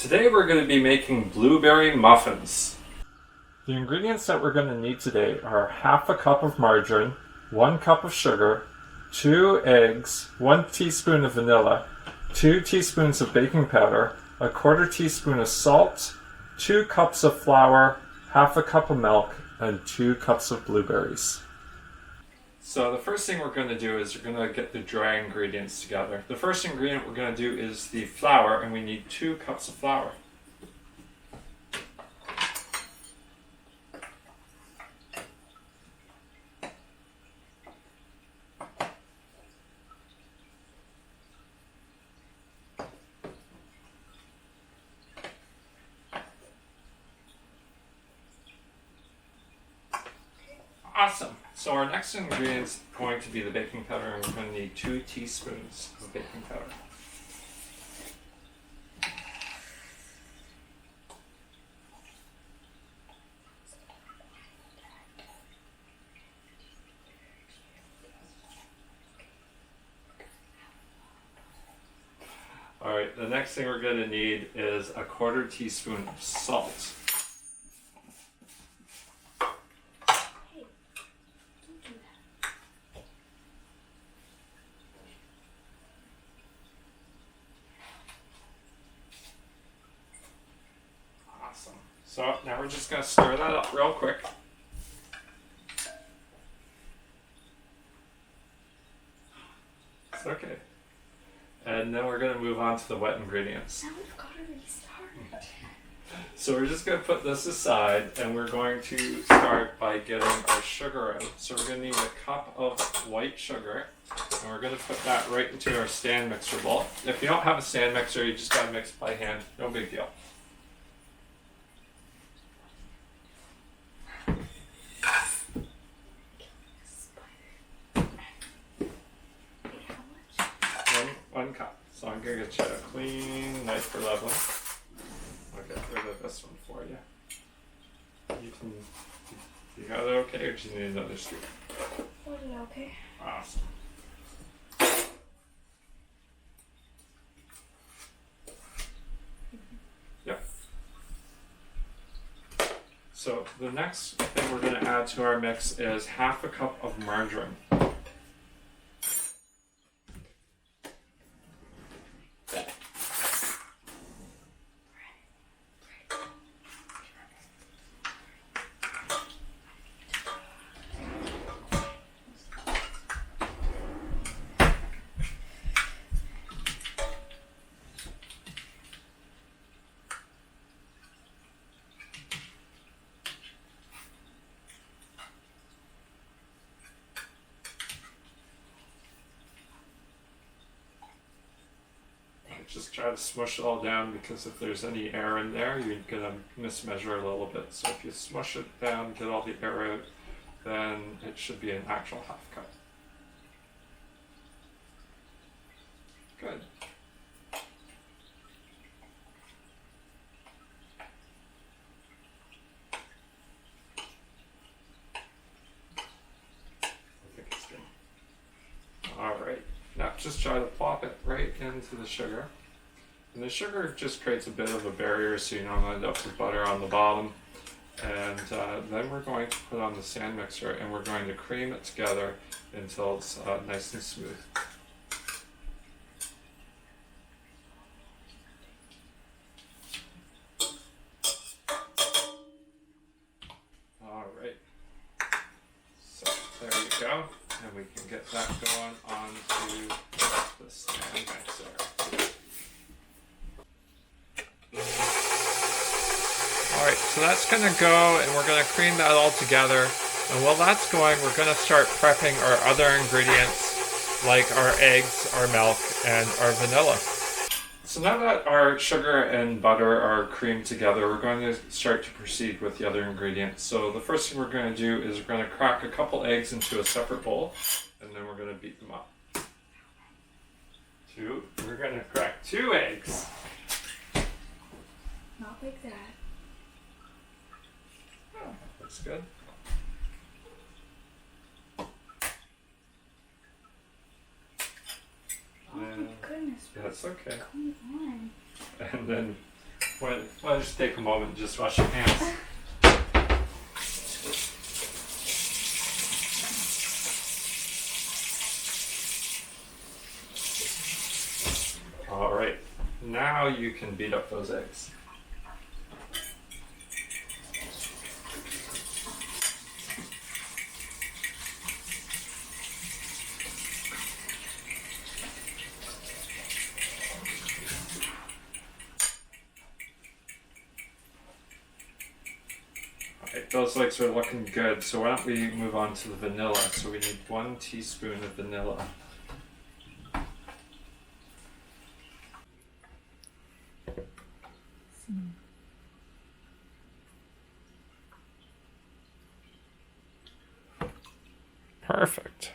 Today we're going to be making blueberry muffins. The ingredients that we're going to need today are half a cup of margarine, 1 cup of sugar, 2 eggs, 1 teaspoon of vanilla, 2 teaspoons of baking powder, a 1/4 teaspoon of salt, 2 cups of flour, half a cup of milk, and 2 cups of blueberries. So the first thing we're going to do is we're going to get the dry ingredients together. The first ingredient we're going to do is the flour, and we need 2 cups of flour. Awesome. So our next ingredient is going to be the baking powder, and we're going to need 2 teaspoons of baking powder. Alright, the next thing we're going to need is a 1/4 teaspoon of salt. Awesome. So now we're just going to stir that up real quick. It's okay. And then we're going to move on to the wet ingredients. Now we've got to restart. So we're just going to put this aside, and we're going to start by getting our sugar out. So we're going to need a cup of white sugar, and we're going to put that right into our stand mixer bowl. If you don't have a stand mixer, you just got to mix it by hand. No big deal. One cup. So I'm going to get you a clean knife for leveling. I'll get rid of this one for you. You got it okay, or do you need another scoop? Was it okay? Awesome. Yep. So the next thing we're going to add to our mix is half a cup of margarine. Just try to smush it all down, because if there's any air in there, you're going to mismeasure a little bit. So if you smush it down, get all the air out, then it should be an actual half cup. Good. I think it's good. Alright, now just try to plop it right into the sugar. And the sugar just creates a bit of a barrier, so you don't end up with butter on the bottom. And then we're going to put on the stand mixer, and we're going to cream it together until it's nice and smooth. Alright, so there you go, and we can get that going onto the stand mixer. Alright, so that's going to go, and we're going to cream that all together. And while that's going, we're going to start prepping our other ingredients, like our eggs, our milk, and our vanilla. So now that our sugar and butter are creamed together, we're going to start to proceed with the other ingredients. So the first thing we're going to do is we're going to crack a couple eggs into a separate bowl, and then we're going to beat them up. We're going to crack 2 eggs. Not like that. Oh, looks good. Oh my goodness. That's okay. Come on. And then Why just take a moment and just wash your hands. Alright, now you can beat up those eggs. Alright, those legs are looking good, so why don't we move on to the vanilla. So we need 1 teaspoon of vanilla. Perfect.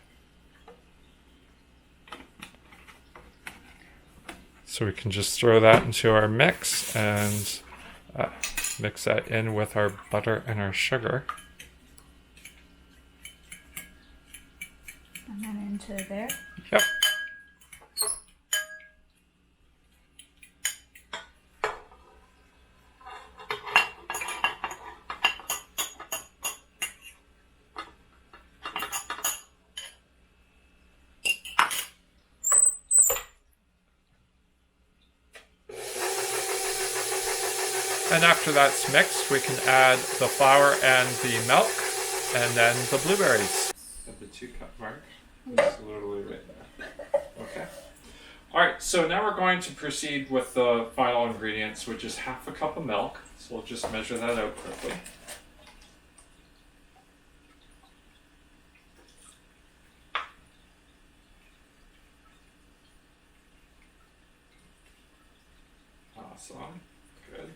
So we can just throw that into our mix and mix that in with our butter and our sugar. And then into there. Yep. And after that's mixed, we can add the flour and the milk, and then the blueberries. At the 2-cup mark, just literally right there. Okay. All right, so now we're going to proceed with the final ingredients, which is 1/2 cup of milk. So we'll just measure that out quickly. Awesome. Good.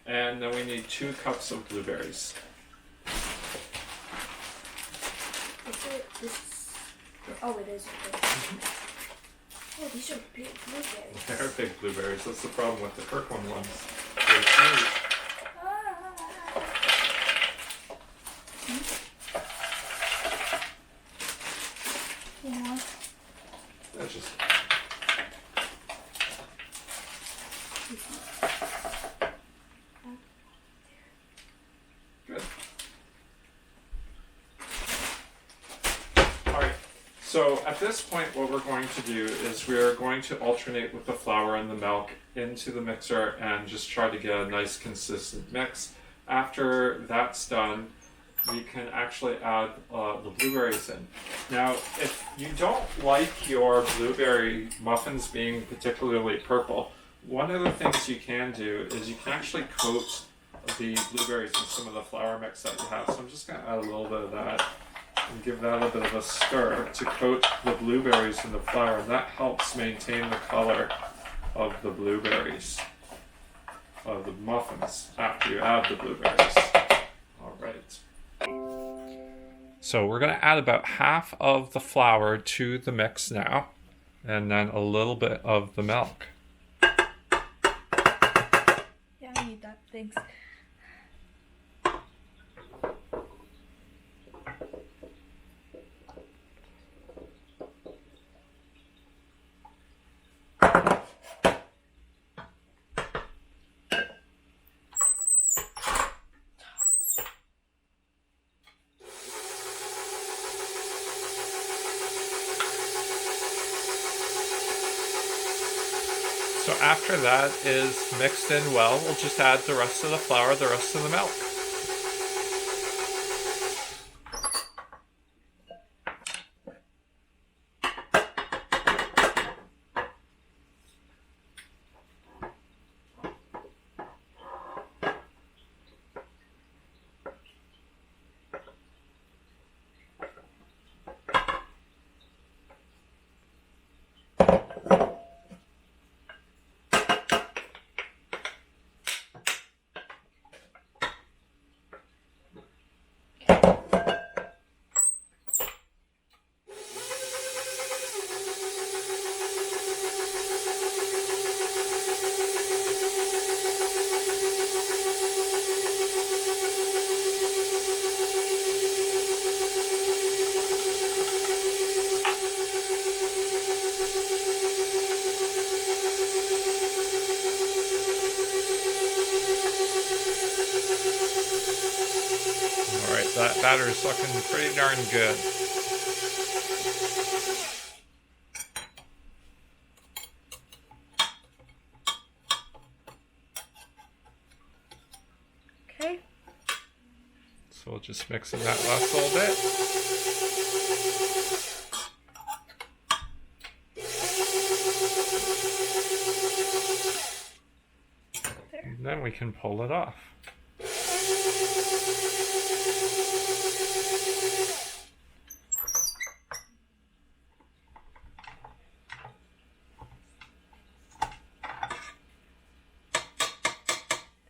And then we need 2 cups of blueberries. Oh, it is. Okay. Oh, these are big blueberries. They're big blueberries. That's the problem with the Kirkland ones. They're huge. Yeah. That's just... Good. Alright, so at this point what we're going to do is we're going to alternate with the flour and the milk into the mixer and just try to get a nice consistent mix. After that's done, we can actually add the blueberries in. Now, if you don't like your blueberry muffins being particularly purple, one of the things you can do is you can actually coat the blueberries in some of the flour mix that you have. So I'm just going to add a little bit of that and give that a bit of a stir to coat the blueberries in the flour, and that helps maintain the color of the blueberries, of the muffins, after you add the blueberries. All right. So we're going to add about 1/2 of the flour to the mix now, and then a little bit of the milk. Yeah, I need that. Thanks. So after that is mixed in well, we'll just add the rest of the flour, the rest of the milk. that batter is looking pretty darn good. Okay. So we'll just mix in that last little bit. There. And then we can pull it off.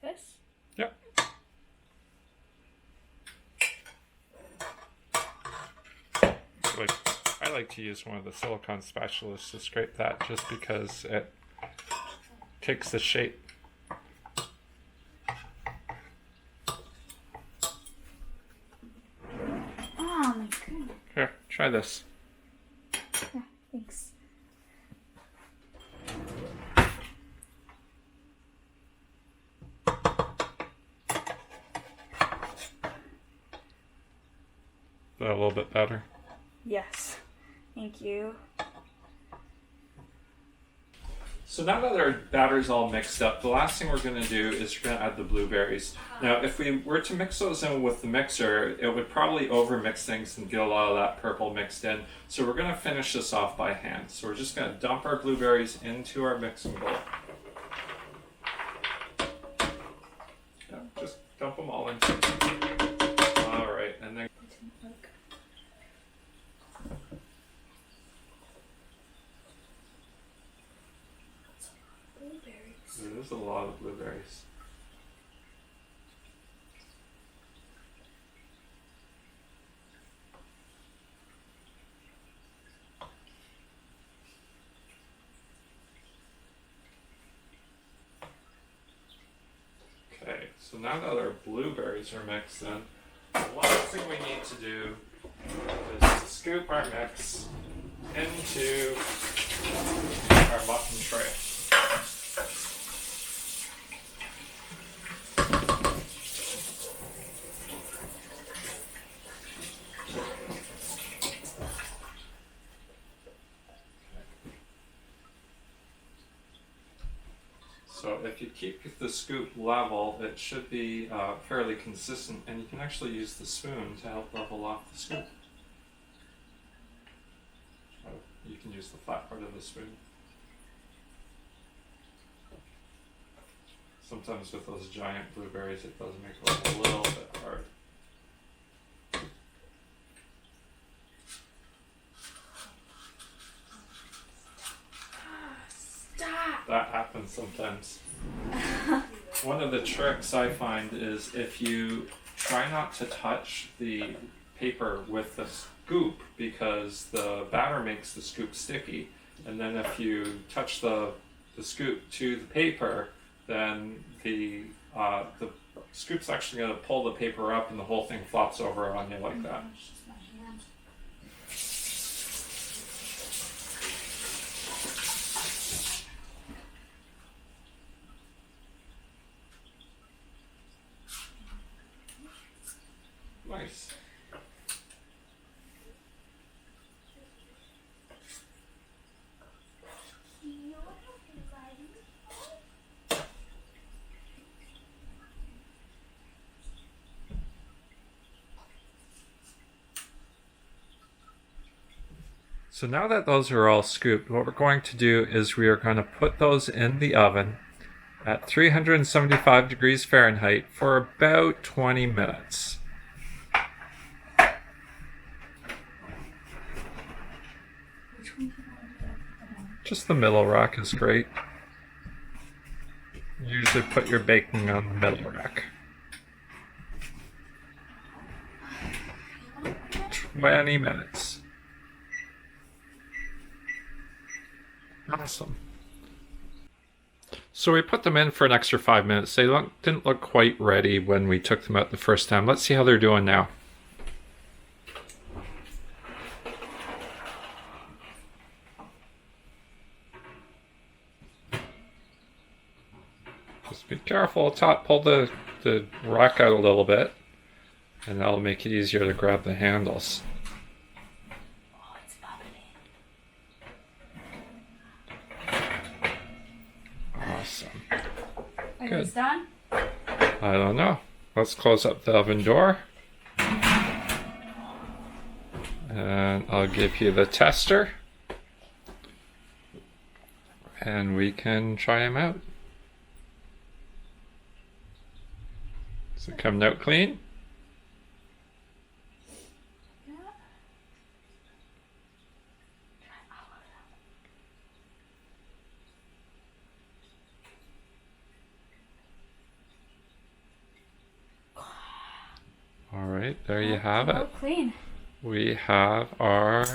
This? Yep. I like to use one of the silicone spatulas to scrape that just because it takes the shape. Oh my goodness. Here, try this. Yeah, thanks. Is that a little bit better? Yes. Thank you. So now that our batter's all mixed up, the last thing we're going to do is we're going to add the blueberries. Now, if we were to mix those in with the mixer, it would probably overmix things and get a lot of that purple mixed in. So we're going to finish this off by hand. So we're just going to dump our blueberries into our mixing bowl. Yeah, just dump them all in. All right, and then Blueberries. there's a lot of blueberries. Okay, so now that our blueberries are mixed in, the last thing we need to do is to scoop our mix into our muffin tray. So if you keep the scoop level, it should be fairly consistent, and you can actually use the spoon to help level off the scoop. You can use the flat part of the spoon. Sometimes with those giant blueberries it does make it a little bit hard. Stop! That happens sometimes. One of the tricks I find is if you try not to touch the paper with the scoop, because the batter makes the scoop sticky, and then if you touch the scoop to the paper, then the scoop's actually going to pull the paper up and the whole thing flops over on you like that. Nice. So now that those are all scooped, what we're going to do is we are going to put those in the oven at 375 degrees Fahrenheit for about 20 minutes. Just the middle rack is great. Usually put your baking on the middle rack. 20 minutes. Awesome. So we put them in for an extra 5 minutes. They didn't look quite ready when we took them out the first time. Let's see how they're doing now. Just be careful. Pull the rack out a little bit. And that'll make it easier to grab the handles. Oh, it's bubbling. Awesome. Are Good. these done? I don't know. Let's close up the oven door. And I'll give you the tester. And we can try them out. Is it coming out clean? Yeah. All right, there you have Oh, it. clean. We have our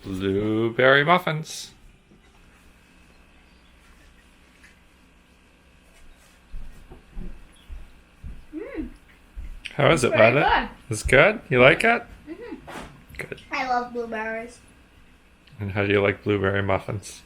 blueberry muffins. How is it, Very Violet? good. It's good? You like it? Mm-hmm. Good. I love blueberries. And how do you like blueberry muffins?